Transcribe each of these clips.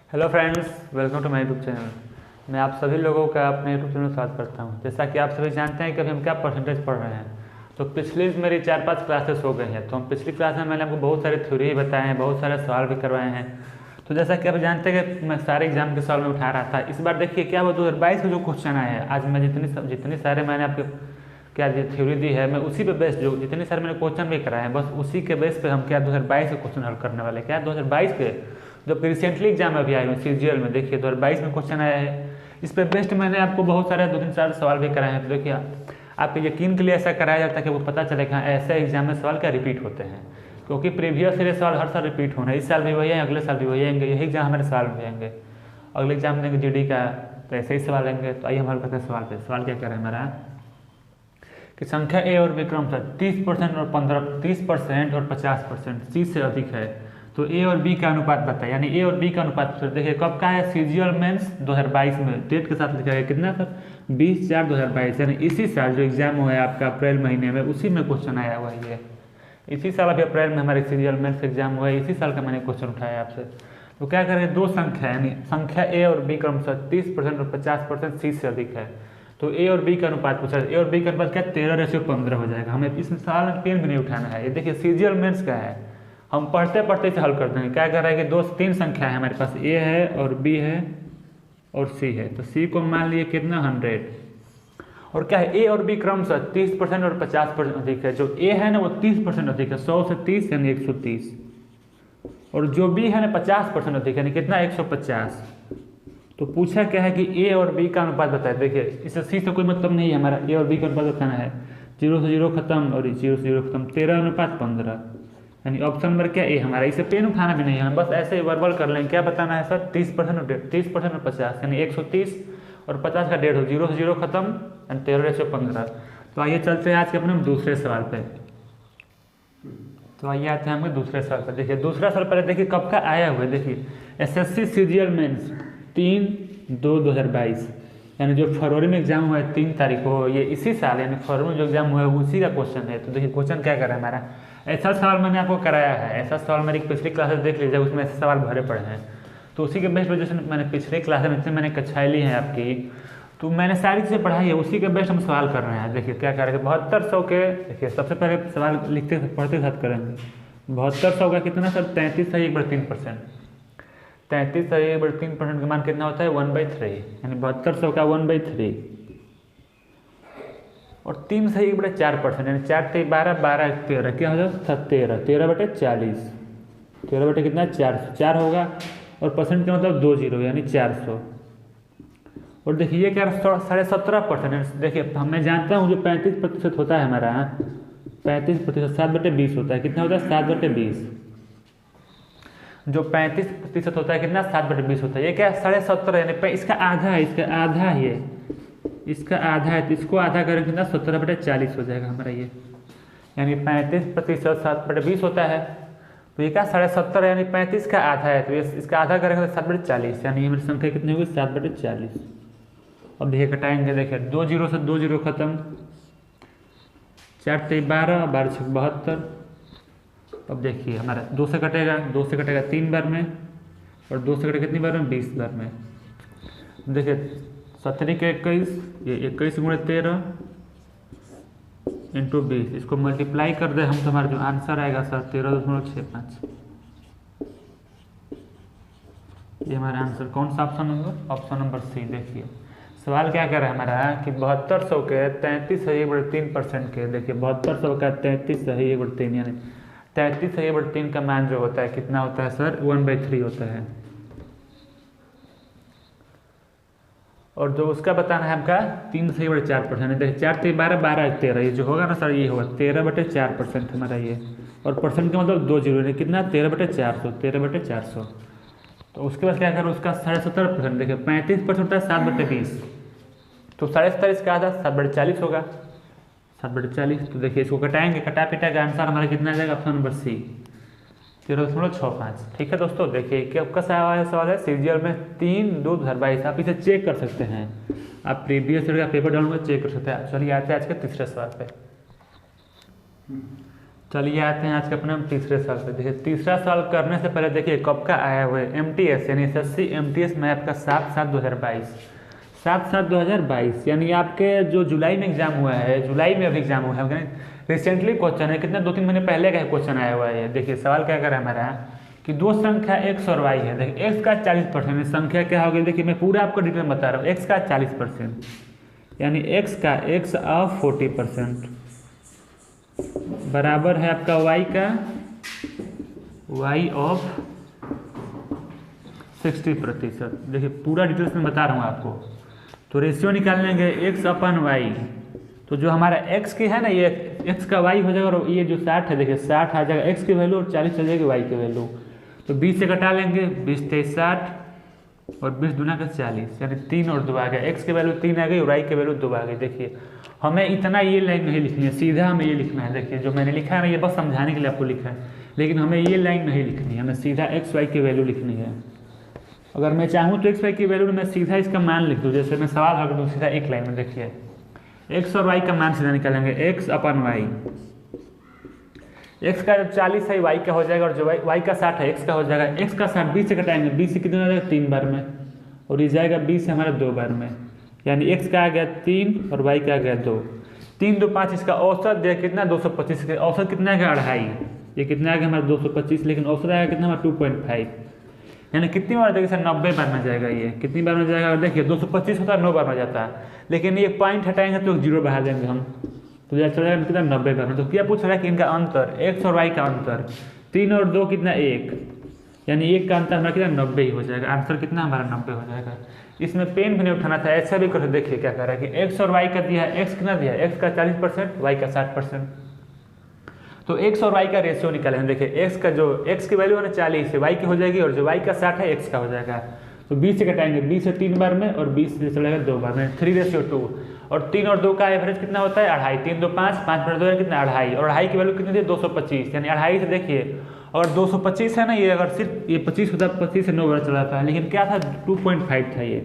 Hello friends, welcome to my YouTube channel. मैं आप सभी लोगों का अपने यूट्यूब चैनल में स्वागत करता हूं। जैसा कि आप सभी जानते हैं कि अभी हम क्या परसेंटेज पढ़ रहे हैं, तो पिछली मेरी 4-5 क्लासेस हो गई हैं। तो हम पिछली क्लास में मैंने आपको बहुत सारे थ्योरी बताए हैं, बहुत सारे सवाल भी करवाए हैं। तो जैसा कि आप जानते हैं कि मैं सारे एग्जाम के सवाल में उठा रहा था। इस बार देखिए क्या हुआ, 2022 का जो क्वेश्चन आया है, आज मैं जितने सारे मैंने आपके क्या थ्योरी दी है, मैं उसी पे बेस जो जितने सारे मैंने क्वेश्चन भी कराए हैं, बस उसी के बेस पे हम क्या 2022 के क्वेश्चन हल करने वाले। क्या 2022 के जो रिसेंटली एग्जाम अभी आए हुए सीजीएल में, देखिए 2022 में क्वेश्चन आया है। इस पे बेस्ट मैंने आपको बहुत सारे 2-3 सवाल भी कराए हैं। तो देखिए आपके यकीन के लिए ऐसा कराया जाता है कि वो पता चले कि हाँ ऐसे एग्जाम में सवाल क्या रिपीट होते हैं, क्योंकि प्रीवियस ईयर सवाल हर साल रिपीट होना है। इस साल भी वही है, अगले साल भी वही आएंगे, यही एग्जाम हमारे साल में आएंगे। अगले एग्जाम देंगे जीडी का, तो ऐसे ही सवाल आएंगे। तो आइए हम हल करते हैं सवाल पे। सवाल क्या कह रहे हैं हमारा कि संख्या ए और बी क्रमशः 30% और 30% और 50% सी से अधिक है, तो ए और बी का अनुपात बताए। यानी ए और बी का अनुपात देखिए कब का है, सीजीएल मेंस 2022 में डेट के साथ लिखा गया कितना सर, 20/4/2022। यानी इसी साल जो एग्जाम हुआ है आपका अप्रैल महीने में, उसी में क्वेश्चन आया हुआ है। ये इसी साल अभी अप्रैल में हमारे सीजीएल मेंस एग्जाम हुआ है, इसी साल का मैंने क्वेश्चन उठाया आपसे। तो क्या करें, दो संख्या यानी संख्या ए और बी क्रमशः 30% और 50% सी से अधिक है, तो ए और बी का अनुपात पूछा। ए और बी का अनुपात क्या 13:15 हो जाएगा। हमें इस साल में पेन भी नहीं उठाना है। ये देखिए सीजीएल मेंस का है, हम पढ़ते पढ़ते इसे हल कर देंगे। क्या कर रहा है कि 3 संख्या है हमारे पास, ए है और बी है और सी है। तो सी को मान लिए कितना 100, और क्या है ए और बी क्रमशः 30% और 50% अधिक है। जो ए है ना वो 30% अधिक है, 100 से 30 यानी 130, और जो बी है ना 50% अधिक यानी कितना 150। तो पूछा क्या है कि ए और बी का अनुपात बताए। देखिए इससे सी से कोई मतलब नहीं है, हमारा ए और बी का अनुपात बताना है। 0 से 0 खत्म और 0 से 0 खत्म, 13:15, यानी ऑप्शन नंबर क्या ए हमारा। इसे पेन उठाना भी नहीं है, हम बस ऐसे वर्बल कर लेंगे। क्या बताना है सर, 30% और 50 यानी 130 और 50 का 150, 0 से 0 खत्म यानी 13:15। तो आइए चलते हैं आज के अपने दूसरे सवाल पे। तो आइए आते हैं हमें दूसरे सवाल पर। देखिए दूसरा सवाल पहले देखिए कब का आया हुआ है। देखिए एसएससी सीजीएल मेंस 3/2/2022, यानी जो फरवरी में एग्जाम हुआ है 3 तारीख को, ये इसी साल यानी फरवरी में जो एग्जाम हुआ है उसी का क्वेश्चन है। तो देखिए क्वेश्चन क्या कर रहा है हमारा, ऐसा सवाल मैंने आपको कराया है। ऐसा सवाल मेरी पिछली क्लासेस देख लीजिए, उसमें ऐसे सवाल भरे पड़े हैं। तो उसी के बेस्ट वजह से मैंने पिछले क्लास में मैंने कक्षाएं ली हैं आपकी, तो मैंने सारी चीज़ें पढ़ाई है, उसी के बेस्ट हम सवाल कर रहे हैं। देखिए क्या करेंगे 7200 के, देखिए सबसे पहले सवाल लिखते पढ़ते साथ करेंगे। 7200 का कितना सर, 33 सही 1/3%। 33 सही 1/3% का मान कितना होता है 1/3, यानी 7200 का 1/3, और 3 सही 1/4%, यानी 4 3 12 12 13, क्या हो जाएगा 13, 13/40, 13 बटे कितना 4 होगा, और परसेंट का मतलब 2 0 यानी 400। और देखिए ये क्या 17.5%। देखिए मैं जानता हूँ जो 35% होता है हमारा, 35% 7/20 होता है, कितना होता है 7/20। जो 35% होता है कितना 7/20 होता है। ये क्या 17.5 यानी इसका आधा है, इसका आधा है, इसका आधा है, तो इसको आधा करेंगे कितना 17/40 हो जाएगा हमारा ये, यानी 35% 7/20 होता है। तो ये क्या 17.5 यानी 35 का आधा है, तो इसका आधा करेंगे तो 7/40, यानी हमारी संख्या कितनी होगी 7/40। अब देखिए कटाएंगे, देखिए 2 0 से 2 0 खत्म, 4 3 12 12 6 72। अब देखिए हमारा 2 से कटेगा, 2 से कटेगा 3 बार में, और 2 से कटेगा कितनी बार में 20 बार में। देखिए 17 के 21, ये 21 × 13 × 20, इसको मल्टीप्लाई कर दे हम, तो हमारा जो आंसर आएगा सर 13.65। ये हमारा आंसर कौन सा ऑप्शन होगा, ऑप्शन नंबर सी। देखिए सवाल क्या कर रहा है हमारा कि 7200 के 33 सही 1/3% के, देखिए 7200 का 33 सही 1/3, यानी 33 सही 1/3 का मान जो होता है कितना होता है सर 1/3 होता है। और जो उसका बताना है हमका 3 सही 4%। देखिए 4 3 12 12 13, ये जो होगा ना सर ये होगा 13/4% हमारा ये, और परसेंट का मतलब 2 0 कितना 13/400, 13/400। तो उसके बाद क्या करें, उसका 17.5%। देखिए 35% होता है 7/20, तो 37.5 का आधा 7/40 होगा, 7/40। तो देखिए इसको कटाएंगे, कटा पिटा का आंसर हमारा कितना आ जाएगा, ऑप्शन नंबर सी 13.65। ठीक है दोस्तों, देखिए कब का सवाल है सीजीएल में 3/2/2022। आप इसे चेक कर सकते हैं, आप प्रीवियस ईयर का पेपर डाउनलोड चेक कर सकते हैं। चलिए आते हैं आज के तीसरे सवाल पे। चलिए आते हैं आज के अपने हम तीसरे साल पे। देखिए तीसरा साल करने से पहले देखिए कब का आया हुआ है MTS यानी SSC MTS में आपका 7/7/2022, 7/7/2022 यानी आपके जो जुलाई में एग्जाम हुआ है, जुलाई में अभी एग्जाम हुआ है, रिसेंटली क्वेश्चन है, कितने 2-3 महीने पहले का क्वेश्चन आया हुआ है। देखिए सवाल क्या कर रहा है हमारा कि दो संख्या x और y है। देखिए x का 40% संख्या क्या होगी, देखिए मैं पूरा आपको डिटेल बता रहा हूँ। x का 40% यानी x का x ऑफ 40% बराबर है आपका y का y ऑफ 60%। देखिए पूरा डिटेल्स में बता रहा हूँ आपको। तो रेशियो निकाल लेंगे x अपन y, तो जो हमारा x की है ना, ये x का y हो जाएगा और ये जो 60 है, देखिए 60 आ जाएगा x की वैल्यू और 40 आ जाएगी y की वैल्यू। तो 20 से घटा लेंगे, 20 23 60 और 20 दूना का 40 यानी 3 और 2 आ गया। x की वैल्यू 3 आ गई और y की वैल्यू 2 आ गई। देखिए हमें इतना ये लाइन नहीं लिखनी है, सीधा हमें ये लिखना है। देखिए जो मैंने लिखा है ना, ये बस समझाने के लिए आपको लिखा है, लेकिन हमें ये लाइन नहीं लिखनी है, हमें सीधा x y की वैल्यू लिखनी है। अगर मैं चाहूँ तो x y की वैल्यू मैं सीधा इसका मान लिख दूँ, जैसे मैं सवाल हल कर दूँ सीधा एक लाइन में। देखिए x और y का मान सीधा निकालेंगे, x अपन y, x का जब 40 है y का हो जाएगा और जो y का 60 है x का हो जाएगा। x का 60 20 से घटाएंगे, 20 से कितना हो जाएगा 3 बार में और ये जाएगा 20 से हमारा 2 बार में, यानी x का आ गया 3 और y का आ गया 2। 3 2 5, इसका औसत दिया कितना 225, औसत कितना आ गया 2.5, ये कितना आ गया हमारा 225, लेकिन औसत आएगा कितना हमारा 2.5, यानी कितनी बार देखिए सर 90 बार में जाएगा। ये कितनी बार में जाएगा, और देखिए 225 होता है 9 बार में जाता है, लेकिन ये पॉइंट हटाएंगे तो 0 बढ़ा देंगे हम, तो यह चला जाएगा कितना 90 बार में। तो क्या पूछ रहा है कि इनका अंतर x और y का अंतर 3 और 2 कितना 1, यानी 1 का अंतर हमारा कितना 90 ही हो जाएगा। आंसर कितना हमारा 90 हो जाएगा। इसमें पेन भी नहीं उठाना था, ऐसा भी करके देखिए क्या कर रहा है कि x और y का दिया है, x कितना दिया है, x का 40% y का 60%। तो x और y का रेशियो निकालेंगे। देखिए x का जो x की वैल्यू है ना 40 से y की हो जाएगी और जो y का 60 है x का हो जाएगा। तो 20 से घटाएंगे, 20 से 3 बार में और 20 से चलेगा 2 बार में, 3:2। और 3 और 2 का एवरेज कितना होता है 2.5, 3 2 5, 5 बटा 2 कितना 2.5, और 2.5 की वैल्यू कितनी थी 225, यानी 2.5 से देखिए अगर 225 है ना, ये अगर सिर्फ ये 25 होता 25 से 9 बार चला था, लेकिन क्या था 2.5 था ये,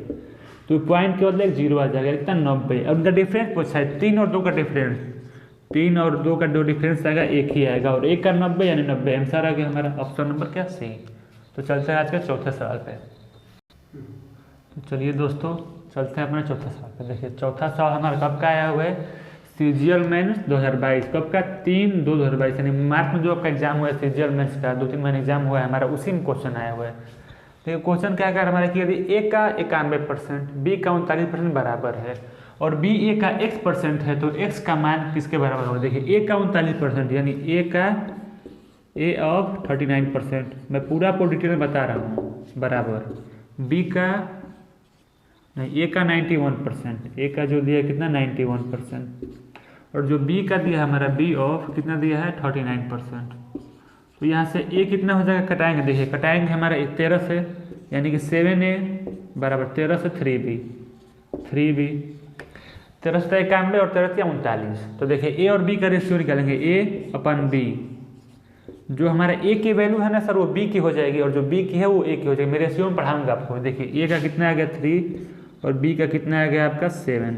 तो पॉइंट के बदले 0 आ जाएगा, इतना 90। और उनका डिफरेंस पूछा है 3 और 2 का डिफरेंस, 3 और 2 का जो डिफरेंस आएगा 1 ही आएगा और 1 का 90 यानी 90। आंसर आ गया हमारा ऑप्शन नंबर क्या सी। तो चलते हैं आज के चौथे सवाल पे। तो चलिए दोस्तों चलते हैं अपने चौथा सवाल पे। देखिए चौथा सवाल हमारा कब का आया हुआ है, सीजीएल मेंस 2022, कब का 3/2/2022, यानी मार्च में जो आपका एग्जाम हुआ है सीजीएल मेंस का 2-3 महीने एग्जाम हुआ है हमारा, उसी में क्वेश्चन आया हुआ है। देखिए क्वेश्चन क्या कर हमारा कि यदि ए का 91%, बी का 39% बराबर है और बी ए का x% है, तो x का मान किसके बराबर होगा। देखिए ए का 39% यानी ए का ए ऑफ 39%, मैं पूरा आपको डिटेल में बता रहा हूँ, बराबर बी का नहीं, ए का 91%, ए का जो दिया है कितना 91%, और जो बी का दिया है हमारा बी ऑफ कितना दिया है 39%। तो यहाँ से ए कितना हो जाएगा, कटाएंगे। देखिए कटाएंगे हमारा 13 से, यानी कि 7a बराबर 13 से 3b, 13 से 91 और 13 से 39। तो देखिए ए और बी का रेशियो निकालेंगे, ए अपन बी, जो हमारा ए की वैल्यू है ना सर वो बी की हो जाएगी और जो बी की है वो ए की हो जाएगी। मैं रेशियो में पढ़ाऊंगा आपको। देखिए ए का कितना आ गया 3 और बी का कितना आ गया आपका 7।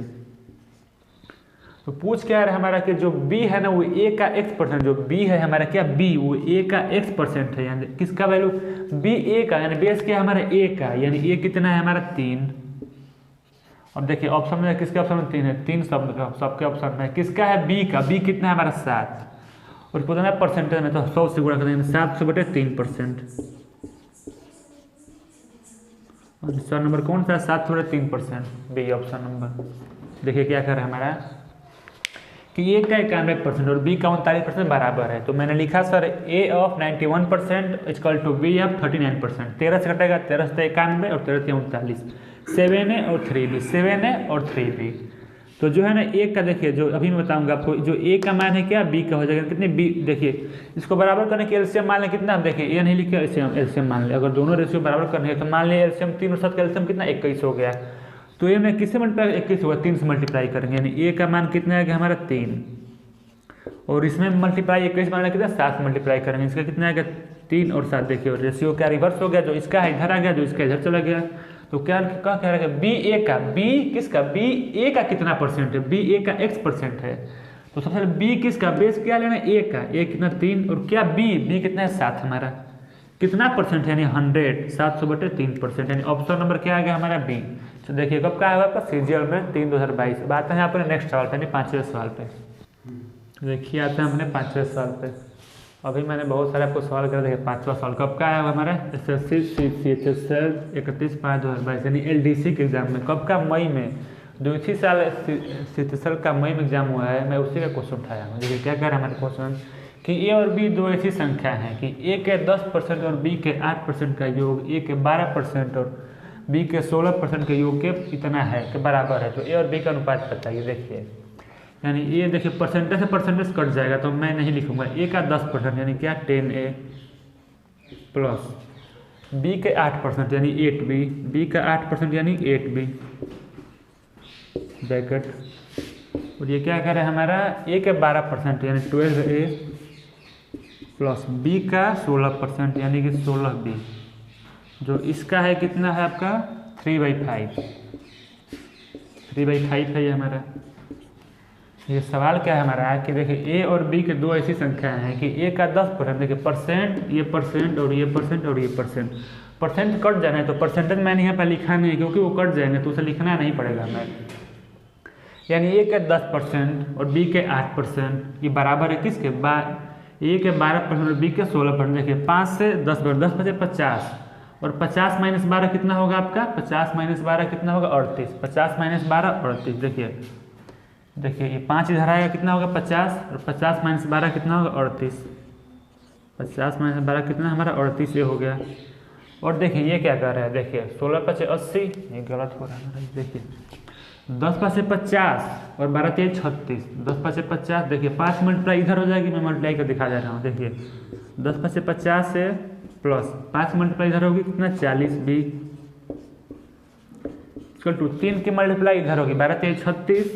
तो पूछ क्या है हमारा कि जो b है ना वो a का x%, जो b है हमारा क्या b वो a का x% है, यानी किसका वैल्यू b a का, यानी बेस क्या है हमारा a का, यानी a कितना है हमारा 3। और देखिए ऑप्शन में किसके ऑप्शन में 3 है, 3 सबके ऑप्शन में किसका है b का, b कितना है हमारा 7 और कितना है परसेंटेज में, तो 100 से गुणा कर देंगे 7/3%। आंसर नंबर कौन सा है 7/3%, बी ऑप्शन नंबर। देखिए क्या कर रहा है हमारा कि ए का 91% और बी का 39% बराबर है। तो मैंने लिखा sir A of 91% equal to B of 39%। 13 से घटेगा 13 से 91 और 13 से 39, 7a और 3b, 7a और 3b। तो जो है ना ए का देखिए जो अभी मैं बताऊंगा आपको, जो ए का मान है क्या बी का हो जाएगा कितने बी। देखिए इसको बराबर करने के एलसीएम मान लें कितना, हम देखिए ए नहीं लिखे एलसीएम मान ले, अगर दोनों रेशियो बराबर करने हैं तो मान लिया एलसीएम 3 और 7 का एलसीएम कितना 21 हो गया। तो ये में किससे मल्टीप्लाई 21 होगा 3 से मल्टीप्लाई करेंगे, यानी ए का मान कितना आएगा हमारा 3 और इसमें मल्टीप्लाई 21 मान कितना 7 से मल्टीप्लाई करेंगे, इसका कितना आएगा 3 और 7। देखिए रेशियो क्या रिवर्स हो गया, जो इसका है इधर आ गया, जो इसका इधर चला गया। तो क्या कह रहा है बी ए का, बी किसका बी ए का कितना परसेंट है, बी ए का x% है। तो सबसे पहले बी किसका, बेस क्या लेना है, ए का, ए कितना 3, और क्या बी कितना है 7 हमारा, कितना परसेंट यानी 100, 700/3%, यानी ऑप्शन नंबर क्या आ गया हमारा बी। तो देखिए कब का आएगा आपका सीजीएल में 3/2022। अब आते हैं अपने नेक्स्ट सवाल पे यानी 5वें सवाल पे। देखिए आते हैं अपने 5वें सवाल पे। अभी मैंने बहुत सारे आपको सवाल कर देखिए 5वां सवाल कब का आया हमारा SSC CHSL 31/5/2022 यानी LDC के एग्जाम में, कब का, मई में। जो इसी साल CHSL का मई में एग्जाम हुआ है, मैं उसी का क्वेश्चन उठाया हूँ। देखिए क्या कह रहा है हमारे क्वेश्चन कि ए और बी दो ऐसी संख्या हैं कि ए के 10% और बी के 8% का योग ए के 12% और बी के 16% के योग के इतना है के बराबर है। तो ए और बी का अनुपात बताइए। देखिए यानी ये देखिए परसेंटेज से परसेंटेज कट जाएगा तो मैं नहीं लिखूंगा। ए का 10% यानी क्या 10A प्लस बी के 8% यानी 8B, बी का 8% यानी 8B ब्रैकेट, और ये क्या कह रहा है हमारा ए के 12% यानी 12A प्लस बी का 16% यानी कि 16B, जो इसका है कितना है आपका 3/5 है ये हमारा। ये सवाल क्या है हमारा कि देखिए ए और बी के दो ऐसी संख्याएं हैं कि ए का 10%, देखिए परसेंट, ये परसेंट और ये परसेंट और ये परसेंट, परसेंट कट जाना है तो परसेंटेज मैंने यहाँ पर लिखा नहीं क्योंकि वो कट जाएंगे तो उसे लिखना नहीं पड़ेगा हमें। यानी ए के 10% और बी के 8% ये बराबर है किसके, ए के 12% और बी के 16%। देखिए 5 से 10 10 बचे 50 और 50 - 12 कितना होगा आपका, 50 - 12 कितना होगा 38, 50 - 12 38। देखिए ये 5 इधर आएगा कितना होगा 50 और 50 - 12 कितना होगा 38, 50 - 12 कितना हमारा 38 ये हो गया। और देखिए ये क्या कर रहा है, देखिए 16 × 5 = 80, ये गलत हो रहा है। देखिए 10 × 5 = 50 और 12 × 3 = 36, 10 × 5 = 50। देखिए 5 मल्टीप्लाई इधर हो जाएगी, मैं मल्टीप्लाई कर दिखा जा रहा हूँ। देखिए 10 × 5 = 50 से प्लस 5 मल्टीप्लाई इधर होगी कितना 40B इक्वल टू 3 की मल्टीप्लाई इधर होगी 12 × 3 = 36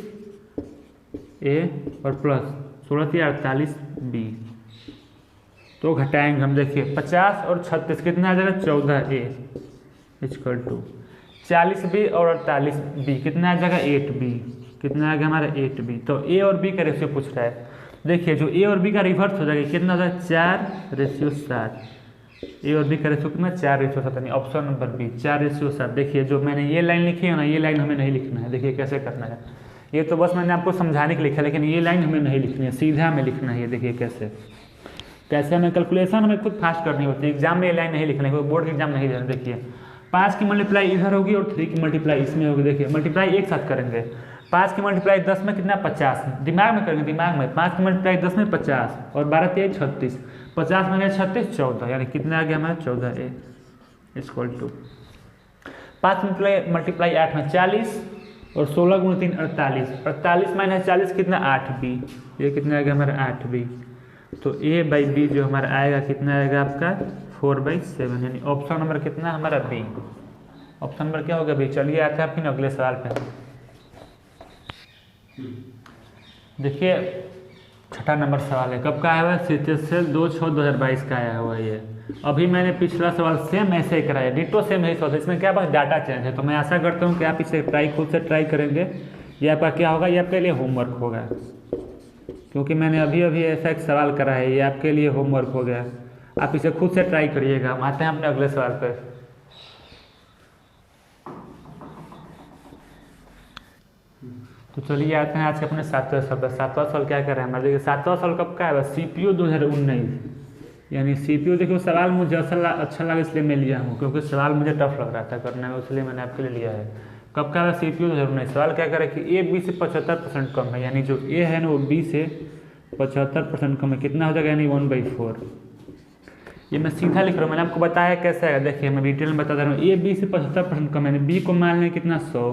ए और प्लस 16 × 3 = 48B। तो घटाएंगे हम, देखिए 50 और 36 कितना आ जाएगा 14A इक्वल टू 40B और 48B कितना आ जाएगा 8B, कितना आ गया हमारा 8B। तो ए और बी का रेशियो पूछ रहा है। देखिए जो ए और बी का रिवर्स हो जाएगा कितना हो जाएगा 4:7, ए और बी का रेशियो कितना 4:7 यानी ऑप्शन नंबर बी 4:7। देखिए जो मैंने ये लाइन लिखी है ना, ये लाइन हमें नहीं लिखना है। देखिए कैसे करना है, ये तो बस मैंने आपको समझाने के लिए लिखा है, लेकिन ये लाइन हमें नहीं लिखनी है, सीधा हमें लिखना है। ये देखिए कैसे हमें कैलकुलेशन हमें खुद फास्ट करनी होती है, एग्जाम में ये लाइन नहीं लिखना है, बोर्ड के एग्जाम नहीं देना। देखिए 5 की मल्टीप्लाई इधर होगी और 3 की मल्टीप्लाई इसमें होगी। देखिए मल्टीप्लाई एक साथ करेंगे, 5 की मल्टीप्लाई 10 में कितना 50, दिमाग में करेंगे, दिमाग में 5 की मल्टीप्लाई 10 में 50 और 12 × 3 = 36, 50 में 36 14, यानी कितना आ गया हमारा 14A इक्वल टू 5 मल्टीप्लाई 8 में 40 और 16 × 3 = 48, 48 - 40 कितना 8B, ये कितना आ गया हमारा 8B। तो A/B जो हमारा आएगा कितना आएगा आपका 4/7, यानी ऑप्शन नंबर कितना हमारा बी, ऑप्शन नंबर क्या होगा बी। चलिए आते हैं फिर अगले सवाल पे। देखिए 6ठा नंबर सवाल है, कब का आया हुआ है CHSL 2/6/2022 का आया हुआ है ये। अभी मैंने पिछला सवाल सेम ऐसे ही कराया, डिटो सेम यही सवाल, इसमें क्या बस डाटा चेंज है। तो मैं आशा करता हूँ कि आप इसे खुद से ट्राई करेंगे। ये आपका क्या होगा, ये आपके लिए होमवर्क होगा, क्योंकि मैंने अभी ऐसा एक सवाल करा है, ये आपके लिए होमवर्क हो गया। आप इसे खुद से ट्राई करिएगा। हम आते हैं अपने अगले सवाल पर। तो चलिए आते हैं आज के अपने 7वां सवाल। 7वां सवाल क्या कर रहे हैं हमारे, देखिए 7वां सवाल कब का है, CPU 2019, यानी CPU। देखिए सवाल मुझे अच्छा लगा इसलिए मैं लिया हूँ, क्योंकि सवाल मुझे टफ लग रहा था करने में, इसलिए मैंने आपके लिए लिया है। कब का है CPU 2019। सवाल क्या करे कि ए बी से 75% कम है, यानी जो ए है ना वो बी से 75% कम है, कितना हो जाएगा यानी 1/4। ये मैं सीधा लिख रहा हूँ, मैंने आपको बताया कैसे आएगा। देखिए मैं डिटेल में बता दे रहा हूँ, ए बी से 75% कम है, यानी बी को मान लें कितना 100,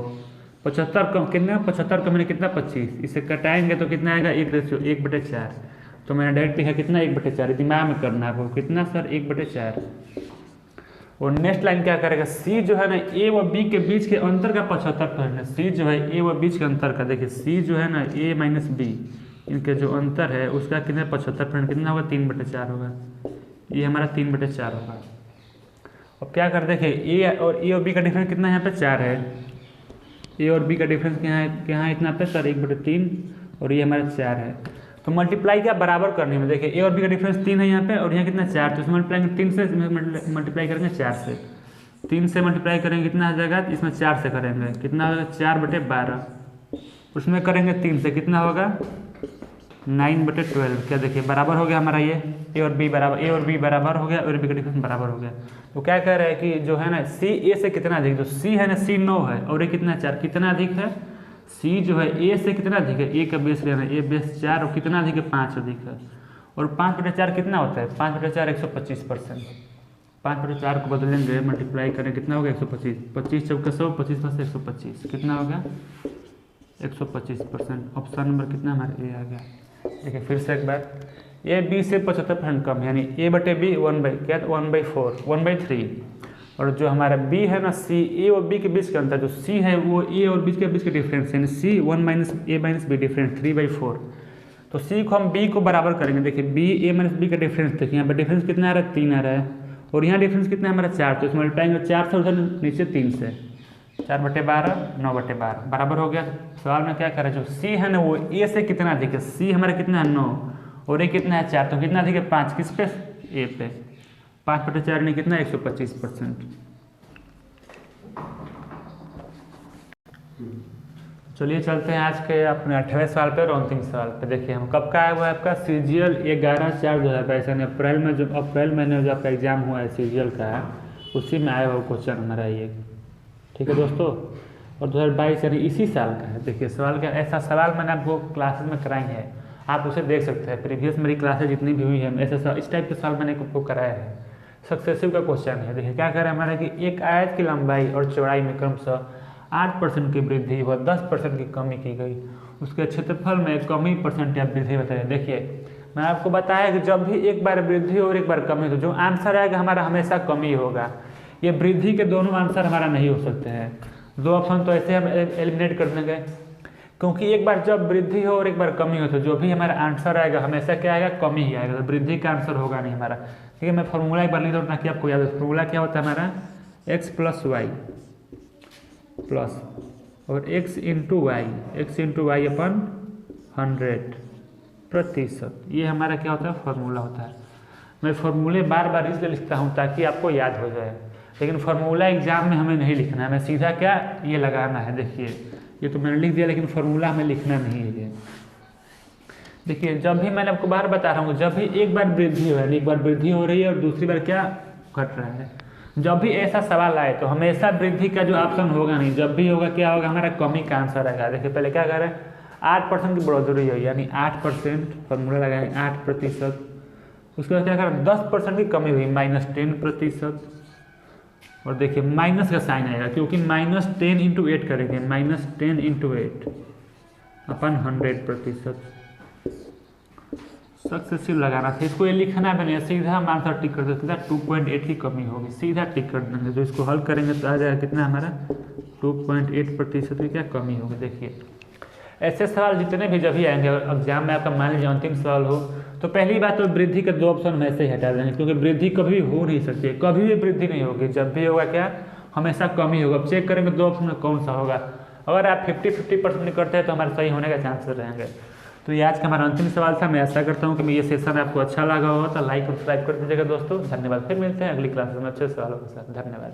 75 कम कितना 75 कम है कितना 25, इसे कटाएंगे तो कितना आएगा 1/4। तो मैंने डायरेक्ट लिखा कितना 1/4, दिमाग में करना है आपको कितना सर 1/4। और नेक्स्ट लाइन क्या करेगा, सी जो है ना ए व बी के बीच के अंतर का 75% है। सी जो है ए व बीच के अंतर का, देखिए सी जो है ना ए माइनस बी इनके जो अंतर है उसका कितना 75% कितना होगा 3/4 होगा, ये हमारा 3/4 होगा। अब क्या कर देखिए ए और बी का डिफरेंस कितना यहाँ पे 4 है, ए और बी का डिफरेंस क्या है इतना पे सर 1/3 और ये हमारा 4 है। तो मल्टीप्लाई क्या बराबर करनी है, देखिए ए और बी का डिफरेंस 3 है यहाँ पे और यहाँ कितना 4, तो इसमें मल्टीप्लाई 3 से मल्टीप्लाई करेंगे 4 से, 3 से मल्टीप्लाई करेंगे कितना आ जाएगा, इसमें 4 से करेंगे कितना होगा 4/12, उसमें करेंगे 3 से कितना होगा 9/12। क्या देखिए बराबर हो गया हमारा ये ए और बी बराबर हो गया और बी का डिफरेंस बराबर हो गया। तो क्या कह रहे हैं कि जो है ना सी ए से कितना अधिक, तो सी है ना सी 9 है और ये कितना 4, कितना अधिक है सी जो है ए से कितना अधिक है, ए का बेस लेना है, ए बेस 4 और कितना अधिक है 5 अधिक है। और 5/4 कितना होता है, 5/4 125%, 5/4 को बदलेंगे मल्टीप्लाई करें कितना होगा 125, 25 चौका 100, 25 + 125 कितना होगा 125%। ऑप्शन नंबर कितना हमारा ए आ गया। देखिए फिर से एक बार, ए बी से 75% कम, यानी A/B 1/3, और जो हमारा बी है ना सी ए और बी के बीच का अंतर, जो सी है वो ए और बीच के डिफरेंस है, यानी सी 1 - A - B डिफरेंस 3/4। तो सी को हम बी को बराबर करेंगे, देखिए बी A - B का डिफरेंस देखिए यहाँ पर डिफरेंस कितना आ रहा है 3 आ रहा है और यहाँ डिफरेंस कितना है हमारा 4, तो इसमें मल्टीप्लाई 4 से उधर नीचे 3 से, 4/12 9/12 बराबर हो गया। सवाल में क्या करें, जो सी है ना वो ए से कितना अधिक है, सी हमारा कितना है 9 और ए कितना है 4, तो कितना अधिक है 5, किस पे ए पे, 5/4 ने कितना 125%। चलिए चलते हैं आज के अपने 8वें सवाल पे और अंतिम सवाल पे। देखिए हम कब का आया हुआ है आपका CGL 11/4/2022, यानी अप्रैल महीने में जो आपका एग्जाम हुआ है CGL का, उसी में आया हुआ क्वेश्चन हमारा ये, ठीक है दोस्तों। और 2022 यानी इसी साल का है। देखिए सवाल का ऐसा सवाल मैंने आपको क्लासेस में कराई है, आप उसे देख सकते हैं, प्रीवियस मेरी क्लासेज जितनी भी हुई है ऐसा इस टाइप के सवाल मैंने आपको कराया है। सक्सेसिव का क्वेश्चन है। देखिए क्या कह रहा है हमारा कि एक आयत की लंबाई और चौड़ाई में क्रमशः 8% की वृद्धि व 10% की कमी की गई, उसके क्षेत्रफल में कमी परसेंट या वृद्धि बताइए। देखिए मैं आपको बताया कि जब भी एक बार वृद्धि और एक बार कमी हो, जो आंसर आएगा हमारा हमेशा कमी होगा। ये वृद्धि के दोनों आंसर हमारा नहीं हो सकते हैं, 2 ऑप्शन तो ऐसे हम एलिमिनेट कर देंगे, क्योंकि एक बार जब वृद्धि हो और एक बार कमी हो तो जो भी हमारा आंसर आएगा हमेशा क्या आएगा कमी ही आएगा, तो वृद्धि का आंसर होगा नहीं हमारा। ठीक है, मैं फॉर्मूला एक बार लिख दूँ ताकि आपको याद हो। फॉर्मूला क्या होता है हमारा x + y प्लस और x × y अपन 100%, ये हमारा क्या होता है फॉर्मूला होता है। मैं फॉर्मूले बार बार इसलिए लिखता हूँ ताकि आपको याद हो जाए, लेकिन फार्मूला एग्जाम में हमें नहीं लिखना है, हमें सीधा क्या ये लगाना है। देखिए ये तो मैंने लिख दिया लेकिन फार्मूला हमें लिखना नहीं है। देखिए जब भी मैंने आपको बार बता रहा हूँ, जब भी एक बार वृद्धि हो रही है, एक बार वृद्धि हो रही है और दूसरी बार क्या घट रहा है, जब भी ऐसा सवाल आए तो हमेशा वृद्धि का जो ऑप्शन होगा नहीं, जब भी होगा क्या होगा हमारा कमी का आंसर आएगा। देखिए पहले क्या कर रहे हैं 8% की बढ़ोतरी हुई, यानी 8% फार्मूला लगाएंगे 8%, उसके बाद क्या करें 10% की कमी हुई -10%, और देखिए माइनस का साइन आएगा क्योंकि -10 × 8 करेंगे, -10 × 8 अपन 100%। सक्सेसिव लगाना था, इसको ये लिखना भी नहीं, सीधा हम आंसर टिक कर देते, 2.8 की कमी होगी, सीधा टिक कर देंगे। जो इसको हल करेंगे तो आ जाएगा कितना हमारा 2.8% की क्या कमी होगी। देखिए ऐसे सवाल जितने भी जब भी आएंगे एग्जाम में, आपका मान लीजिए अंतिम सवाल हो तो पहली बात तो वृद्धि के 2 ऑप्शन हम ऐसे ही हटा देंगे, क्योंकि वृद्धि कभी हो नहीं सकती है, कभी भी वृद्धि नहीं होगी, जब भी होगा क्या हमेशा कमी होगा। अब चेक करेंगे 2 ऑप्शन में कौन सा होगा। अगर आप 50-50% करते हैं तो हमारे सही होने का चांसेस रहेंगे। तो ये आज का हमारा अंतिम सवाल था। मैं आशा करता हूँ कि ये सेशन आपको अच्छा लगा होगा, तो लाइक और सब्सक्राइब कर दीजिएगा दोस्तों। धन्यवाद, फिर मिलते हैं अगली क्लास में अच्छे सवालों के साथ। धन्यवाद।